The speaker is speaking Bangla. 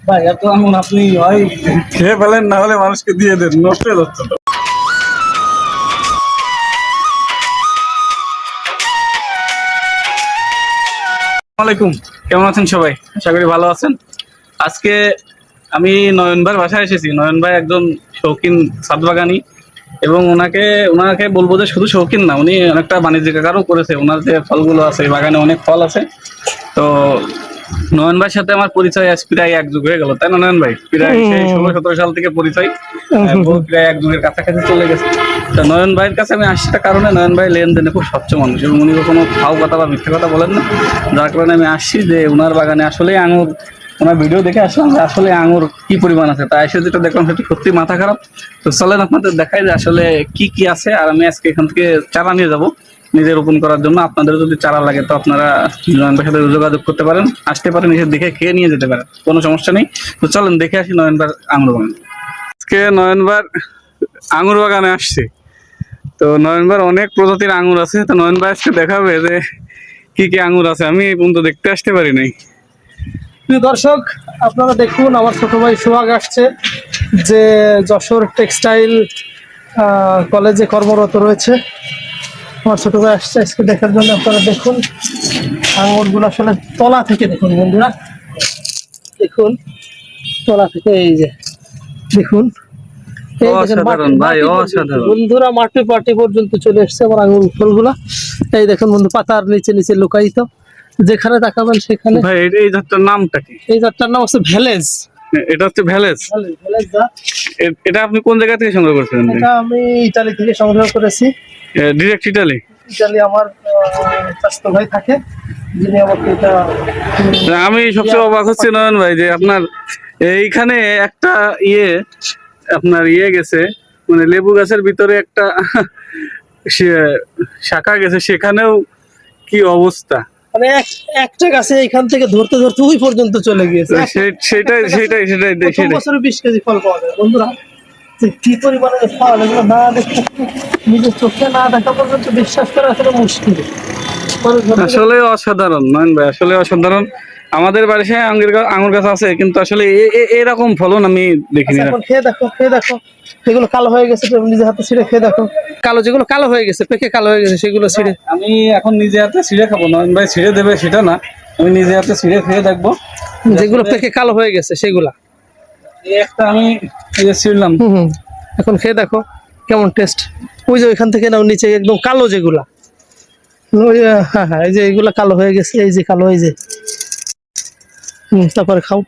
ভাই এত আঙুর আপনি হয় খেয়ে ফেলেন, না হলে মানুষকে দিয়ে দেন, নষ্ট হয়ে যাচ্ছে তো। আসসালামাইকুম, কেমন আছেন সবাই? আশা করি ভালো আছেন। আজকে আমি নয়ন ভাইয়ের বাসায় এসেছি। নয়ন ভাই একজন শৌখিন ছাদ বাগানি, এবং ওনাকে ওনাকে বলবো যে শুধু শৌখিন না, উনি অনেকটা বাণিজ্যিক আকারও করেছে। ওনার যে ফলগুলো আছে, বাগানে অনেক ফল আছে। তো নয়ন ভাইয়ের সাথে আমার পরিচয় আজ প্রায় এক যুগ হয়ে গেল, তাই না নয়ন ভাই? প্রায় সেই 16-17 সাল থেকে পরিচয়, প্রায় এক যুগের কাছাকাছি চলে গেছে। তো নয়ন ভাইয়ের কাছে আমি আসতে কারণে, নয়ন ভাই লেনদেনে খুব স্বচ্ছ মানুষ, এবং উনি কখনো ফাও কথা বা মিথ্যে কথা বলেন না। যার কারণে আমি আসছি যে ওনার বাগানে আসলে আঙুর, ওনার ভিডিও দেখে আসলাম যে আসলে আঙুর কি পরিমাণ আছে। তাই এসে যেটা দেখলাম সেটা সত্যি মাথা খারাপ। তো চলেন আপনাদের দেখাই যে আসলে কি কি আছে। আর আমি আজকে এখান থেকে চারা নিয়ে যাব নিজে রোপণ করার জন্য। আপনাদের যদি চারা লাগে তো আপনারা নয়ন ভাইয়ের সাথে যোগাযোগ করতে পারেন, আসতে পারেন, এসে দেখে খেয়ে নিয়ে যেতে পারেন, কোনো সমস্যা নেই। তো চলেন দেখে আসি নয়ন ভাইয়ের আঙুর বাগান। আজকে নয়ন ভাইয়ের আঙুর বাগানে আসছি। তো নয়ন ভাইয়ের অনেক প্রজাতির আঙুর আছে। তো নয়ন ভাই আজকে দেখাবে যে কি কি আঙুর আছে, আমি এই পর্যন্ত দেখতে আসতে পারি নাই। প্রিয় দর্শক, আপনারা দেখুন, আমার ছোট ভাই সোহাগ আসছে, যে যশোর টেক্সটাইল কলেজে কর্মরত রয়েছে। আমার ছোট ভাই আসছে আজকে দেখার জন্য। আপনারা দেখুন আঙুরগুলো আসলে তলা থেকে দেখুন বন্ধুরা, দেখুন তলা থেকে, এই যে দেখুন, এই দেখেন অসাধারণ ভাই, অসাধারণ। বন্ধুরা, মাটি পাটি পর্যন্ত চলে এসছে আমার আঙুর ফলগুলা। এই দেখুন বন্ধু, পাতার নিচে নিচে লুকায়িত, যেখানে তাকাবেন সেখানে। ভাই এই জাতটার নামটা কি? এই জাতটার নাম হচ্ছে ভ্যালেজ। এটা হচ্ছে ভ্যালেজ। ভ্যালেজ জাত। এটা আপনি কোন জায়গা থেকে সংগ্রহ করছেন? এটা আমি ইতালি থেকে সংগ্রহ করেছি। Direct Italy? ইতালি আমার চাচাতো ভাই থাকে, যিনি আমাকে এটা। আমি সবচেয়ে অবাক হচ্ছি নয়ন ভাই যে আপনার এইখানে একটা আপনার গেছে, মানে লেবু গাছের ভিতরে একটা শাখা গেছে, সেখানেও কি অবস্থা! মানে একটা গাছে এখান থেকে ধরতে ধরতে ওই পর্যন্ত চলে গিয়েছে। সেটাই সেটাই সেটাই প্রথম বছরে 20 কেজি ফল পাওয়া যায় বন্ধুরা। যে কি পরিমাণে ফল, এগুলো না দেখতে, নিজের চোখে না দেখা পর্যন্ত বিশ্বাস করা আসলে মুশকিল। আসলে অসাধারণ নয়ন ভাই, আসলে অসাধারণ। আমাদের বাড়িতে আঙুর গাছ আছে, কিন্তু আসলে এরকম ফলন আমি দেখিনি। এখন খেয়ে দেখো, খেয়ে দেখো, এগুলো কালো হয়ে গেছে, নিজের হাতে ছিঁড়ে খেয়ে দেখো। কালো, যেগুলো কালো হয়ে গেছে, পেকে কালো হয়ে গেছে, সেগুলো ছিঁড়ে। আমি এখন নিজে হাতে ছিঁড়ে খাবো, নয়ন ভাই ছিঁড়ে দেবে সেটা না, আমি নিজে হাতে ছিঁড়ে খেয়ে দেখবো। যেগুলো পেকে কালো হয়ে গেছে সেগুলা একটা আমি ছিঁড়লাম। এখন খেয়ে দেখো কেমন টেস্ট। ওই যে ওইখান থেকে নাও, নিচে একদম কালো যেগুলা, ওই হ্যাঁ হ্যাঁ, এই যে এগুলা কালো হয়ে গেছে, এই যে কালো, এই যে তারপরে খাও।